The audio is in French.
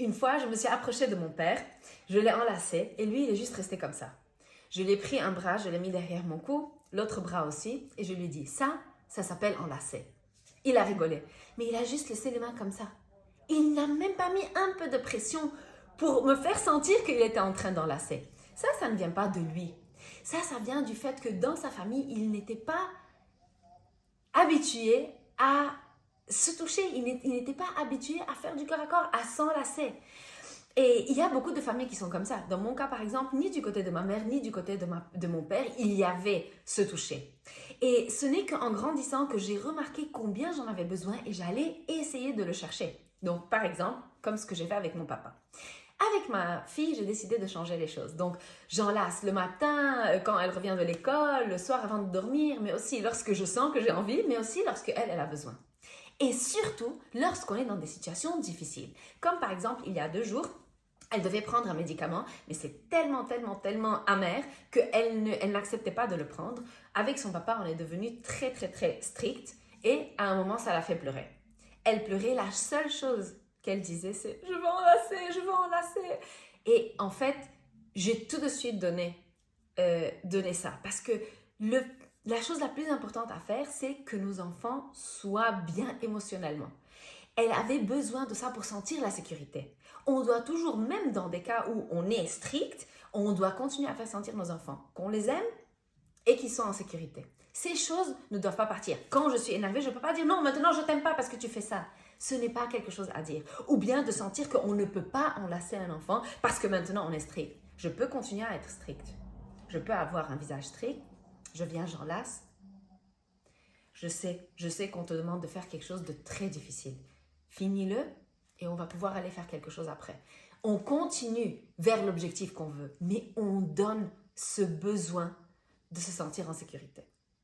Une fois, je me suis approchée de mon père, je l'ai enlacé et lui, il est juste resté comme ça. Je lui ai pris un bras, je l'ai mis derrière mon cou, l'autre bras aussi, et je lui ai dit, ça s'appelle enlacer. Il a rigolé, mais il a juste laissé les mains comme ça. Il n'a même pas mis un peu de pression pour me faire sentir qu'il était en train d'enlacer. Ça ne vient pas de lui. Ça vient du fait que dans sa famille, il n'était pas habitué à se toucher. Il n'était pas habitué à faire du corps à corps, à s'enlacer. Et il y a beaucoup de familles qui sont comme ça. Dans mon cas, par exemple, ni du côté de ma mère, ni du côté de mon père, il y avait ce toucher. Et ce n'est qu'en grandissant que j'ai remarqué combien j'en avais besoin et j'allais essayer de le chercher. Donc, par exemple, comme ce que j'ai fait avec mon papa. Avec ma fille, j'ai décidé de changer les choses. Donc, j'enlace le matin, quand elle revient de l'école, le soir avant de dormir, mais aussi lorsque je sens que j'ai envie, mais aussi lorsque elle a besoin. Et surtout, lorsqu'on est dans des situations difficiles. Comme par exemple, il y a 2 jours, elle devait prendre un médicament, mais c'est tellement amer qu'elle n'acceptait pas de le prendre. Avec son papa, on est devenu très strict et à un moment, ça l'a fait pleurer. Elle pleurait, la seule chose qu'elle disait, c'est « je veux enlacer ». Et en fait, j'ai tout de suite donné ça parce que la chose la plus importante à faire, c'est que nos enfants soient bien émotionnellement. Elle avait besoin de ça pour sentir la sécurité. On doit toujours, même dans des cas où on est strict, on doit continuer à faire sentir nos enfants qu'on les aime et qu'ils sont en sécurité. Ces choses ne doivent pas partir. Quand je suis énervée, je ne peux pas dire « non, maintenant je ne t'aime pas parce que tu fais ça ». Ce n'est pas quelque chose à dire. Ou bien de sentir qu'on ne peut pas enlacer un enfant parce que maintenant on est strict. Je peux continuer à être strict. Je peux avoir un visage strict. Je viens, j'enlace. Je sais qu'on te demande de faire quelque chose de très difficile. Finis-le et on va pouvoir aller faire quelque chose après. On continue vers l'objectif qu'on veut, mais on donne ce besoin de se sentir en sécurité.